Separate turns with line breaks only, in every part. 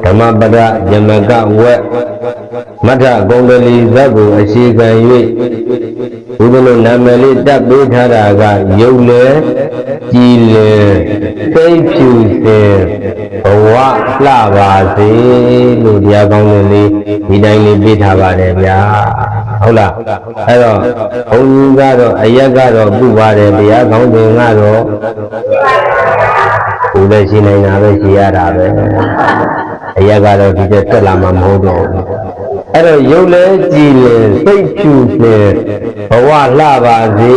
ဓမ္မပဒယမကဝက်မထဂုံတလီဇတ်ကိုအရှိခံ၍ဘုရားလုံးနာမည်လေးတပ်ပေးထားတာကယုတ်လေကြည်လေသိဖြူစင်ဘဝလှပါစေလို့တရားကောင်းတဲ့လေးဒီတိုင်းလေးပေးထားပါတယ်ဗျာဟုတ်လားအဲ့တော့ဘုန်းကြီးကတော့အရက်ကတော့ပြုပါတယ်တရားကောင်းတဲ့ကတော့ကိုယ်လည်းရှိနေတာပဲရှိရတာပဲအရက်ကတော့ဒီကျတက်လာမှာမဟုတ်တော့ဘူးအဲ့တော့ရုပ်လဲကြည်လေစိတ်ဖြူလေဘဝလှပါစေ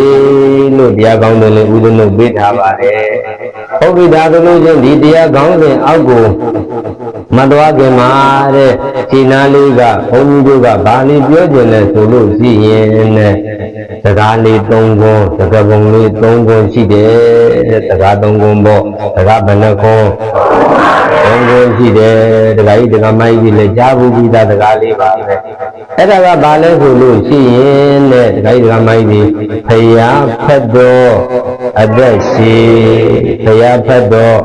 လို့တရားကောင်းတယ်လေဥဒ္ဒနုပေးထားပါတယ်ဟုတ်ပြီဒါဆိုလို့ချင်းဒီတရားကောင်းတဲ့အောက်ကိုမတော်ခင်မှာတဲ့ခြေနာလေးကဘုန်းကြီးတို့ကဗာလီပြောကြတယ်ဆိုလို့ရှိရင်တဲ့စကားလေး၃ခုစကားပုံလေး၃ခုရှိတယ်တဲ့စကား၃ခုပေါ့စကားဘယ်နှခု၃ခုရှိတယ်ဒကာကြီးဒကာမကြီးလည်းကြားဘူးပြီးသားစကားလေးပါပဲအဲ့ဒါကဘာလဲဆိုလို့ရှိရင်တဲ့ဒကာကြီးဒကာမကြီးဖယားဖတ်တော်အသက်ရှိဖယားဖတ်တော်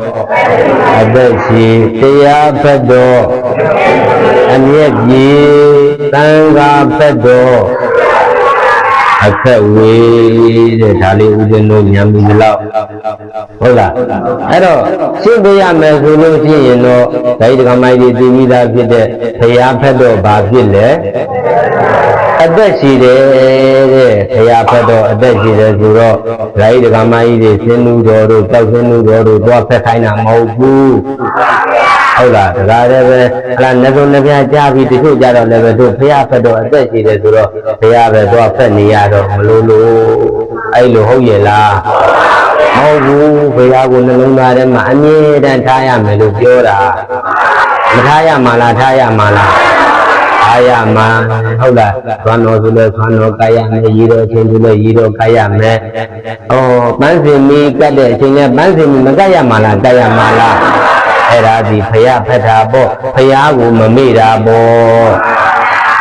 အသက်ရှိတရားဖတ်တော်အမျက်ကြီးသံဃာဖတ်တော်အခက်ဝေးတဲ့ဒါလေးဦးဇင်းတို့ညံပြီလောက်ဟုတ်လားအဲ့တော့ရှင်းပြရမယ်ဆိုလို့ရှိရင်တော့ဒိဋ္ဌိကမိုက်ကြီးတည်ပြီးသားဖြစ်တဲ့ဘုရားဖက်တော့ဘာဖြစ်လဲအသက်ရှိတယ်တဲ့ဘုရားဖက်တော့အသက်ရှိတယ်ဆိုတော့ဒိဋ္ဌိကမိုက်ကြီးတွေဆင်းလူတော်တို့တောက်ဆင်းလူတော်တို့တော့ဖက်ခိုင်းတာမဟုတ်ဘူးဟုတ်လားဒါကြလည်းပဲဟလာနှစ်စုံနှစ်ပြားကြားပြီးတချို့ကြတော့လည်းပဲတို့ဘုရားဖက်တော့အသက်ရှိတယ်ဆိုတော့ဘုရားပဲတော့ဖက်နေရတော့မလို့အဲ့လိုဟုတ်ရဲ့လားမဟုတ်ဘူးဘုရားကိုနှလုံးသားထဲမှာအမြဲတမ်းထားရမယ်လို့ပြောတာမထားရမှာလားထားရမှာလားထားရမှာဟုတ်လားသွမ်းတော်ဆိုလဲသွမ်းတော်ကရမယ်ရည်တော်ချင်းဆိုလဲရည်တော်ကရမယ်ပန်းစင်မီကတ်တဲ့အချိန်လဲပန်းစင်မီမကတ်ရမှာလားကတ်ရမှာလားအဲ့ဒါဒီဘုရားဖက်တာပေါ့ဘုရားကိုမမေ့တာပေါ့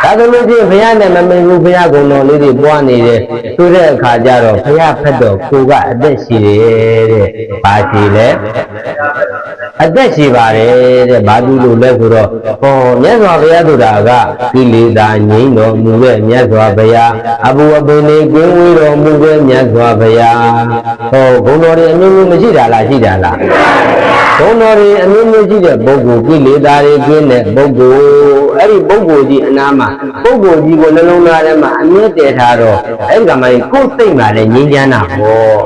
ဒါဆိုလို့ချင်းဘုရားနဲ့မမေ့ဘူးဘုရားကုံတော်လေးတွေပွားနေတယ်ဆိုတဲ့အခါကျတော့ဘုရားဖက်တော့ကိုကအသက်ရှိတယ်တဲ့ဘာရှိလဲအသက်ရှိပါတယ်တဲ့ဘာလို့လို့လဲဆိုတော့မြတ်စွာဘုရားဆိုတာကကိလေသာငြိမ်းတော်မူတဲ့မြတ်စွာဘုရားအဘူအပင်လေးကျင်းဝေးတော်မူတဲ့မြတ်စွာဘုရားဘုံတော်တွေအမျိုးမျိုးမရှိတာလားရှိတာလားဘုံတော်တွေအမျိုးမျိုးရှိတဲ့ပုဂ္ဂိုလ်ကိလေသာတွေကျင်းတဲ့ပုဂ္ဂိုလ်အဲ့ဒီပုဂ္ဂိုလ်ကြီးအနာမှာပုဂ္ဂိုလ်ကြီးကိုနှလုံးသားထဲမှာအမြဲတည်ထားတော့အဲ့ဒီကမှကိုယ်စိတ်မှာလည်းငြိမ်းချမ်းတာပေါ့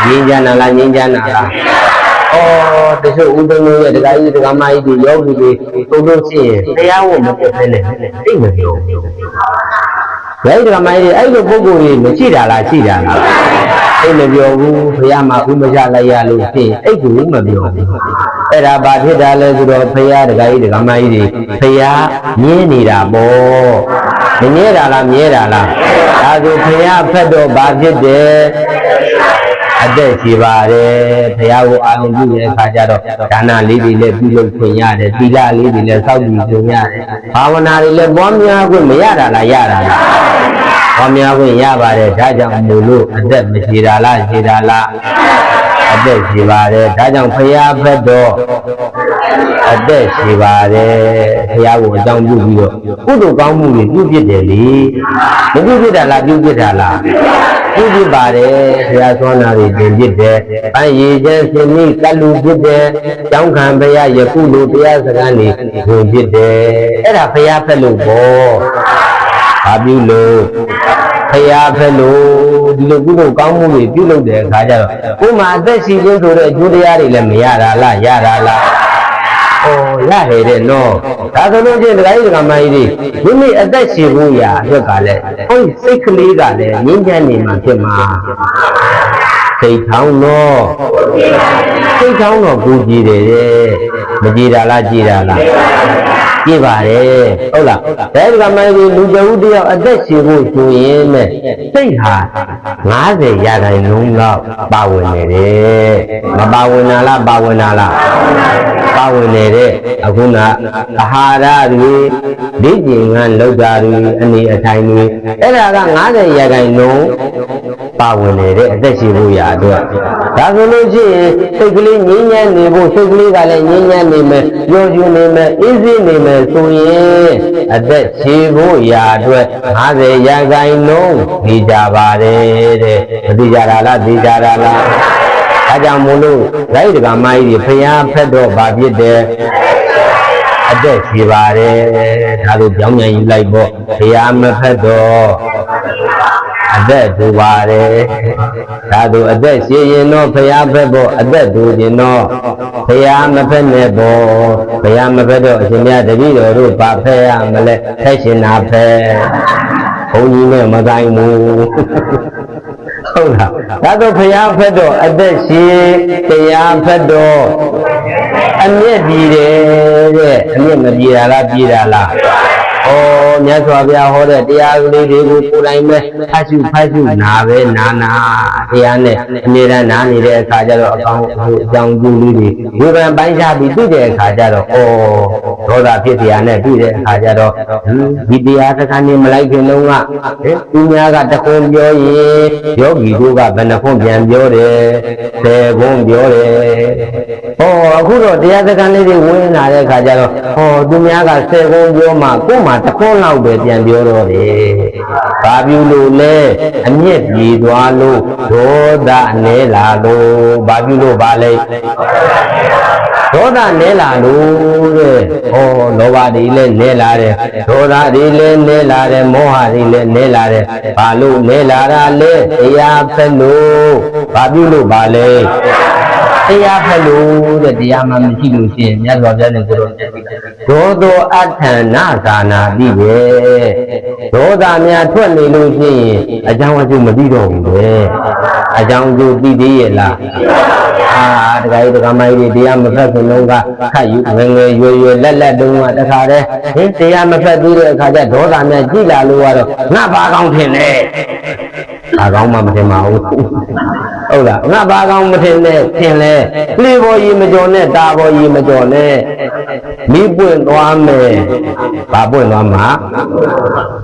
ငြိမ်းချမ်းတာလားငြိမ်းချမ်းတာလားတချို့ဦးသိန်းတို့ရဲ့ဒကာကြီးဒကာမကြီးတွေယောဂီတွေတို့လို့ရှိရင်တရားဝတ်မပြတ်ဖဲနဲ့သိမပြောဘူးဒကာကြီးဒကာမကြီးတွေအဲ့လိုပုဂ္ဂိုလ်တွေမရှိတာလားရှိတာလားသိမပြောဘူးဘုရားမှာဥမချလိုက်ရလို့ရှိရင်အဲ့ကိုမပြောဘူးအဲ့ဒါဘာဖြစ်တာလဲဆိုတော့ဘုရားဒကာကြီးဒကာမကြီးတွေဘုရားမြင်နေတာပေါ့မမြဲတာလားမြဲတာလားဒါဆိုဘုရားဖက်တော့ဘာဖြစ်တယ်အသက်ရှိပါတယ်ဘုရားကိုအာရုံပြုတဲ့အခါကျတော့ဒါနလေးတွေလည်းပြုလုပ်ခွင့်ရတယ်သီလလေးတွေလည်းစောင့်တည်ခွင့်ရတယ်ဘာဝနာတွေလည်းပွားများခွင့်မရတာလားရတာလားပွားများခွင့်ရပါတယ်ဒါကြောင့်မို့လို့အသက်မရှိတာလားရှိတာလားအသက်ရှိပါတယ်ဒါကြောင့်ဘုရားဖက်တော့အသက်ရှိပါတယ်ဘုရားကိုအကြောင်းပြုပြီးတော့ကုသိုလ်ကောင်းမှုတွေပြုဖြစ်တယ်လေမပြုဖြစ်တာလားပြုဖြစ်တာလားပြုဖြစ်ပါတယ်ဘုရားသွမ်းနာတွေတင်ဖြစ်တယ်။အဲရေချမ်းစင်မိကလူဖြစ်တယ်။ကျောင်းခံဘုရားယခုလိုတရားစကားတွေဝင်ဖြစ်တယ်။အဲ့ဒါဘုရားဖက်လို့ပေါ့။ဘာပြုလို့ဘုရားဖက်လို့ဒီလိုကုသိုလ်ကောင်းမှုတွေပြုလုပ်တဲ့အခါကျတော့ကိုယ်မှာအသက်ရှိခြင်းဆိုတဲ့အကျိုးတရားတွေလည်းမရတာလားရတာလားရတယ်တဲ့နော်ဒါဆိုလို့ချင်းဒကာကြီးဒကာမကြီးတွေမိမိအသက်ရှင်ဖို့ရာအတွက်ကလည်းဟုတ်စိတ်ကလေးကလည်းငြင်းချမ်းနေမှာဖြစ်မှာစိတ်ထောင်းတော့ကိုကြည့်တယ်မကြည်တာလားကြည်တာလား ကြည့်ပါတယ်ဟုတ်လားဒါကမှလူတဦးတယောက်အသက်ရှင်ဖို့ဆိုရင်နဲ့စိတ်ဟာ90ရာခိုင်နှုန်းလောက်ပါဝင်နေတယ်မပါဝင်လားပါဝင်လားပါဝင်နေတဲ့အခုနအာဟာရတွေဒီကျင်ကလောက်တာတွေအနေအထိုင်တွေအဲ့ဒါက90ရာခိုင်နှုန်းပါဝင်နေတဲ့အသက်ရှင်ဖို့ရာအတွက်ဒါဆိုလို့ရှိရင်စိတ်ကလေးငြိမ်းချမ်းနေဖို့စိတ်ကလေးကလည်းငြိမ်းချမ်းနေမယ်ပျော်ရွှင်နေမယ်အေးဆေးနေမယ်ဆိုရင်အသက်ရှင်ဖို့ရာအတွက်50ရာခိုင်နှုန်းနေကြပါတယ်တဲ့မသိကြတာလားသိကြတာလားဒါကြောင့်မို့လို့လိုက်တကမိုင်းကြီးဖျားဖက်တော့ဗာဖြစ်တယ်အသက်ရှိပါတယ်ဒါလိုကြောင်းမြန်ယူလိုက်ပေါ့ဖျားမဖက်တော့အသက်တူပါတယ်ဒါတို့အသက်ရှိရင်တော့ဖျားဖက်ဖို့အသက်တူရင်တော့ဖျားမဖက်နဲ့ပေါ့ဖျားမဖက်တော့အရှင်မြတ်တပည့်တော်တို့ဗာဖက်ရမလဲဖက်ရှင်နာဖက်ဘုန်းကြီးနဲ့မတိုင်းဘူးဟုတ်လားဒါတော့ဖျားဖက်တော့အသက်ရှိတရားဖက်တော့အမျက်ပြည်တယ်တဲ့အမျက်မပြည်တာလားပြည်တာလားဩမြတ်စွာဘုရားဟောတဲ့တရားကလေးတွေကိုကိုယ်တိုင်ပဲဖတ်ရှုနာပဲနာတရားနဲ့အမြဲတမ်းနာနေတဲ့အခါကျတော့အကြောင်းကျိုးလေးတွေဝေဖန်ပိုင်းခြားပြီးသိတဲ့အခါကျတော့ဩဒေါသဖြစ်တရားနဲ့တွေ့တဲ့အခါကျတော့ဒီတရားတစ်ခါနေမလိုက်ခင်လုံးကသူများကတခွန်းပြောရင်ယောဂီတို့ကဘယ်နှခွန်းပြန်ပြောတယ်10ခွန်းပြောတယ်ဩအခုတော့တရားတစ်ခါလေးတွေဝင်လာတဲ့အခါကျတော့သူများက10ခွန်းပြောမှကိုယ်မှတခွန်းလောက်ပဲပြန်ပြောတော့တယ်။ဘာပြုလို့လဲအမျက်ပြေသွားလို့ဒေါသနဲလာလို့ဘာပြုလို့ပါလဲဒေါသနဲလာလို့တဲ့။လောဘတွေလည်းနဲလာတယ်ဒေါသတွေလည်းနဲလာတယ်မောဟတွေလည်းနဲလာတယ်ဘာလို့နဲလာတာလဲတရားဖက်လို့ဘာပြုလို့ပါလဲတရားဖက်လို့တဲ့တရားမှမရှိလို့ရှိရင်မြတ်စွာဘုရားနဲ့ကိုယ်တော်ဒေါသောအထံနာသာနာတိပဲဒေါသများထွက်နေလို့ရှိရင်အကြောင်းအကျိုးမသိတော့ဘူးပဲအကြောင်းအကျိုးသိသေးရဲ့လားတခါကြီးတခါမကြီးတရားမဖက်ခင်လုံးကခတ်ယူငယ်ရွယ်လက်တုံးကတခါတည်းတရားမဖက်သေးတဲ့အခါကျဒေါသများကြည်လာလို့ကတော့ငါဘာကောင်းထင်လဲဘာကောင်းမှမထင်ပါဘူးဟုတ်လားငါဘာကောင်းမထင်နဲ့ထင်လဲလေပေါ်ကြီးမကြော်နဲ့တာပေါ်ကြီးမကြော်နဲ့မိပွင့်သွားမယ်ဘာပွင့်သွားမှာ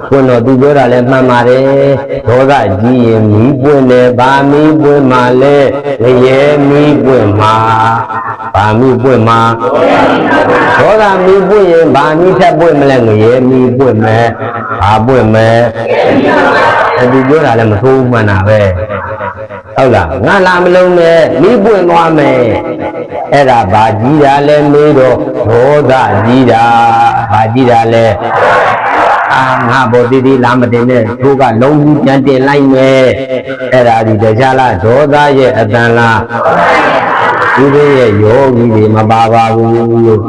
ပွင့်တော့သူပြောတာလဲမှန်ပါတယ်ဒေါသကြီးရင်မိပွင့်တယ်ဘာမိပွင့်မှာလဲငရဲမိပွင့်မှာဘာမိပွင့်မှာဒေါသမိပွင့်ရင်ဘာမိထပ်ပွင့်မလဲငရဲမိပွင့်မယ်ဘာပွင့်မယ်သူပြောတာလည်းမဆိုးမှန်တာပဲဟုတ်လားငါလာမလုံးနဲ့မိပွင့်သွားမယ်အဲ့ဒါဘာကြီးတာလဲမေးတော့ဒေါသကြီးတာဘာကြီးတာလဲငါဘောတိတိလာမတင်နဲ့သူကလုံးကြီးပြန်တင်လိုက်မယ်အဲ့ဒါဒီတရားလားဒေါသရဲ့အတန်လားဒီရဲ့ယောဂီတွေမပါပါဘူးလို့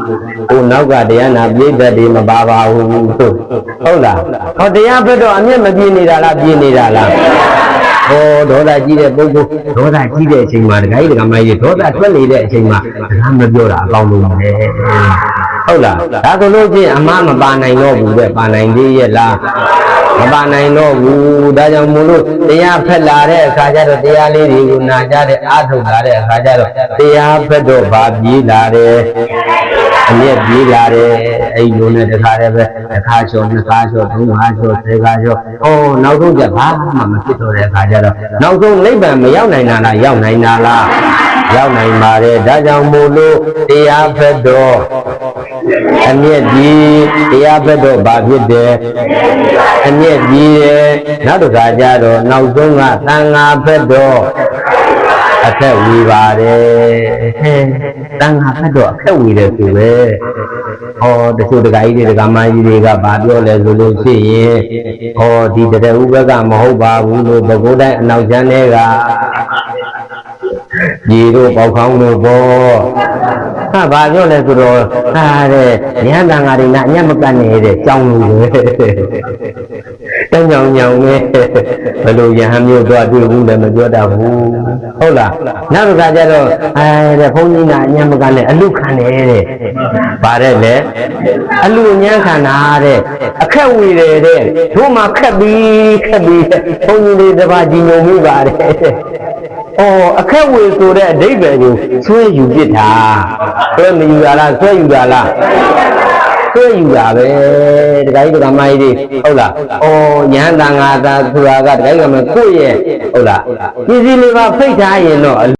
ကိုနောက်ကတရားနာပြိဿတွေမပါပါဘူးဟုတ်လားဟောတရားဖက်တော့အမျက်မပြေနေတာလားပြေနေတာလားဒေါသကြီးတဲ့ပုဂ္ဂိုလ်ဒေါသကြီးတဲ့အချိန်မှာဒကာကြီးဒကာမကြီးဒေါသထွက်နေတဲ့အချိန်မှာဒါမပြောတာအကောင်းဆုံးပဲဟုတ်လားဒါဆိုလို့ချင်းအမှားမပါနိုင်တော့ဘူးပဲပါနိုင်သေးရဲ့လားမပါနိုင်တော့ဘူးဒါကြောင့်မို့လို့တရားဖက်လာတဲ့အခါကျတော့တရားလေးတွေကိုနာကြတဲ့အားထုတ်လာတဲ့အခါကျတော့တရားဖက်တော့ဗာပြေးလာတယ်အမျက်ပြေးလာတယ်အဲ့လိုနဲ့တခါတည်းပဲတစ်ခါချောနှစ်ခါချောသုံးခါချောဆယ်ခါချောနောက်ဆုံးကျဘာမှမဖြစ်တော့တဲ့အခါကျတော့နောက်ဆုံးနိဗ္ဗာန်မရောက်နိုင်တာလားရောက်နိုင်တာလားရောက်နိုင်ပါတယ်ဒါကြောင့်မို့လို့တရားဖက်တော့အမျက်ကြီးတရားဖက်တော့ဗာဖြစ်တယ်အမျက်ကြီးတယ်နောက်တစ်ခါကျတော့နောက်ဆုံးကသံဃာဖက်တော့အခက်ဝေပါတယ်တန်ခါဖက်တော့အခက်ဝေတယ်ဆိုပဲတချို့တက္ကကြီးတွေတက္ကမကြီးတွေကဗာပြောလဲဆိုလို့ရှိရင်ဒီတရဥပကမဟုတ်ပါဘူးလို့ဘကိုးတိုင်းအနောက်ကျမ်းတွေကညီတို့ပေါခေါင်းတို့ပေါ့ဗာပြောလဲဆိုတော့တဲ့ဉာဏ်တန်ဃာတွေကအညမကတ်နေတဲ့ကြောင်းလို့ပဲတ ညောင်ညောင်နဲ့ဘယ်လိုယဟန်မျိုးတော့တွေ့ဘူးလည်းမပြောတတ်ဘူးဟုတ်လားနောက်တစ်ခါကျတော့တဲ့ဘုန်းကြီးကအညံမကနဲ့အလူခံနေတဲ့ပါတယ်လေအလူညံခံတာတဲ့အခက်ဝေတယ်တဲ့တို့မှခက်ပြီးဘုန်းကြီးလေးတစ်ပါးကြီးညုံမိပါတယ်အခက်ဝေဆိုတဲ့အဓိပ္ပာယ်ကိုဆွဲယူပြစ်တာဆွဲမယူတာလားဆွဲယူတာလားဆွဲယူတာပဲတခါကြီးတခါမကြီးဟုတ်လားညဟန်တန်ငါသာဆိုတာကတခါကြီးကမကိုယ့်ရဲ့ဟုတ်လားပစ္စည်းလေးပါဖိတ်ထားရင်တော့